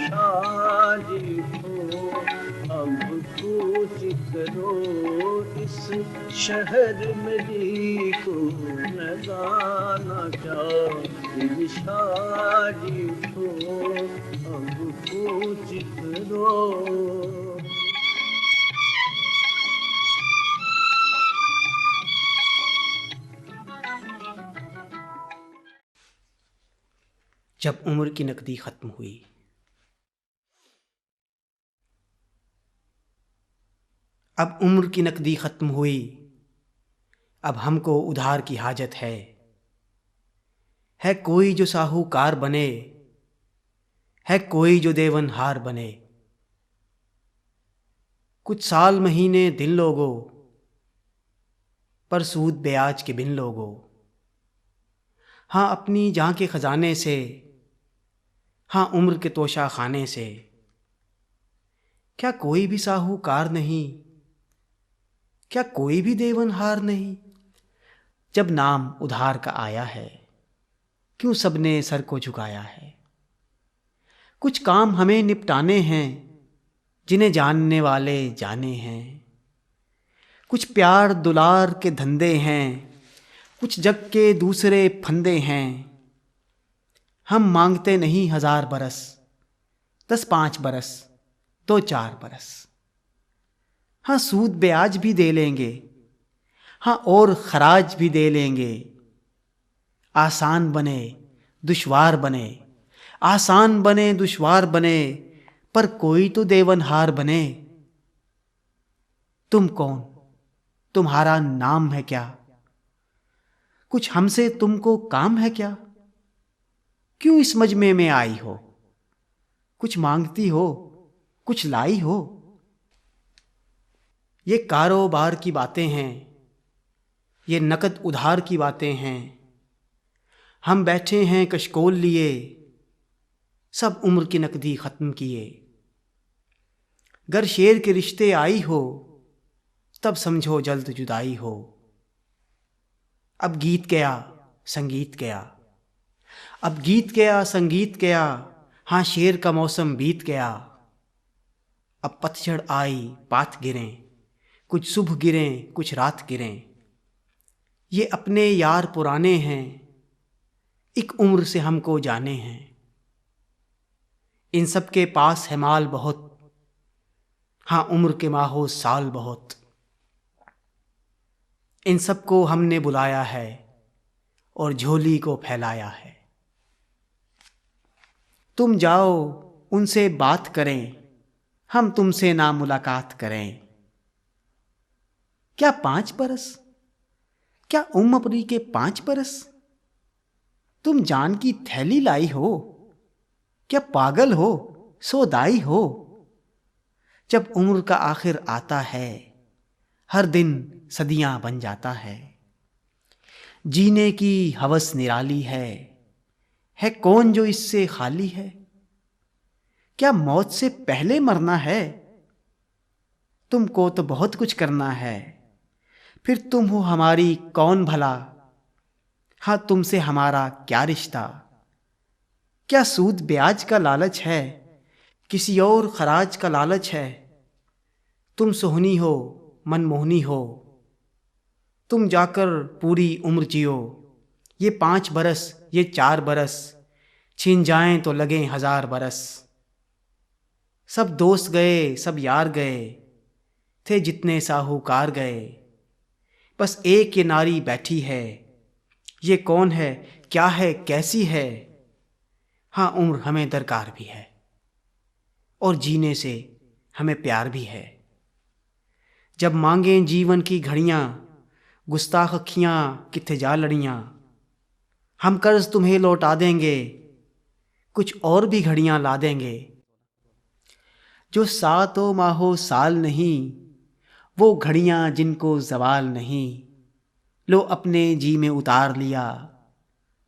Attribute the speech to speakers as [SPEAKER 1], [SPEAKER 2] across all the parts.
[SPEAKER 1] निशानी हो, अब कूच करो इस शहर मेरी को न जाना क्या निशानी हो, अब कूच करो।
[SPEAKER 2] जब उम्र की नकदी खत्म हुई। अब उम्र की नकदी खत्म हुई, अब हमको उधार की हाजत है कोई जो साहूकार बने, है कोई जो देवनहार बने। कुछ साल महीने दिन लोगो, पर सूद ब्याज के बिन लोगो। हाँ अपनी जान के खजाने से, हाँ उम्र के तोशा खाने से। क्या कोई भी साहूकार नहीं, क्या कोई भी देवनहार नहीं। जब नाम उधार का आया है, क्यों सबने सर को झुकाया है। कुछ काम हमें निपटाने हैं, जिन्हें जानने वाले जाने हैं। कुछ प्यार दुलार के धंधे हैं, कुछ जग के दूसरे फंदे हैं। हम मांगते नहीं 1000 बरस, 10-5 बरस, 2-4 बरस। हाँ सूद ब्याज भी दे लेंगे, हाँ और खराज भी दे लेंगे। आसान बने दुश्वार बने, आसान बने दुश्वार बने, पर कोई तो देवनहार बने। तुम कौन, तुम्हारा नाम है क्या, कुछ हमसे तुमको काम है क्या। क्यों इस मजमे में आई हो, कुछ मांगती हो, कुछ लाई हो। ये कारोबार की बातें हैं, ये नकद उधार की बातें हैं। हम बैठे हैं कशकोल लिए, सब उम्र की नकदी खत्म किए। गर शेर के रिश्ते आई हो, तब समझो जल्द जुदाई हो। अब गीत गया संगीत गया, अब गीत गया संगीत गया। हाँ शेर का मौसम बीत गया। अब पतझड़ आई पात गिरें, कुछ सुबह गिरें कुछ रात गिरें। ये अपने यार पुराने हैं, एक उम्र से हमको जाने हैं। इन सब के पास है माल बहुत, हाँ उम्र के माहो साल बहुत। इन सबको हमने बुलाया है और झोली को फैलाया है। तुम जाओ उनसे बात करें, हम तुमसे ना मुलाकात करें। क्या 5 बरस, क्या उम्र के 5 बरस। तुम जान की थैली लाई हो, क्या पागल हो सोदाई हो। जब उम्र का आखिर आता है, हर दिन सदियां बन जाता है। जीने की हवस निराली है कौन जो इससे खाली है। क्या मौत से पहले मरना है, तुमको तो बहुत कुछ करना है। फिर तुम हो हमारी कौन भला, हाँ तुमसे हमारा क्या रिश्ता। क्या सूद ब्याज का लालच है, किसी और खराज का लालच है। तुम सोहनी हो मनमोहनी हो, तुम जाकर पूरी उम्र जियो। ये 5 बरस ये 4 बरस, छिन जाएं तो लगें 1000 बरस। सब दोस्त गए सब यार गए, थे जितने साहूकार गए। बस एक ये नारी बैठी है, ये कौन है क्या है कैसी है। हाँ उम्र हमें दरकार भी है, और जीने से हमें प्यार भी है। जब मांगें जीवन की घड़ियां, गुस्ताख अखियां किथे जा लड़ियां। हम कर्ज तुम्हें लौटा देंगे, कुछ और भी घड़ियां ला देंगे। जो सातों माहो साल नहीं, वो घड़ियां जिनको जवाल नहीं। लो अपने जी में उतार लिया,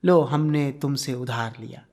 [SPEAKER 2] लो हमने तुमसे उधार लिया।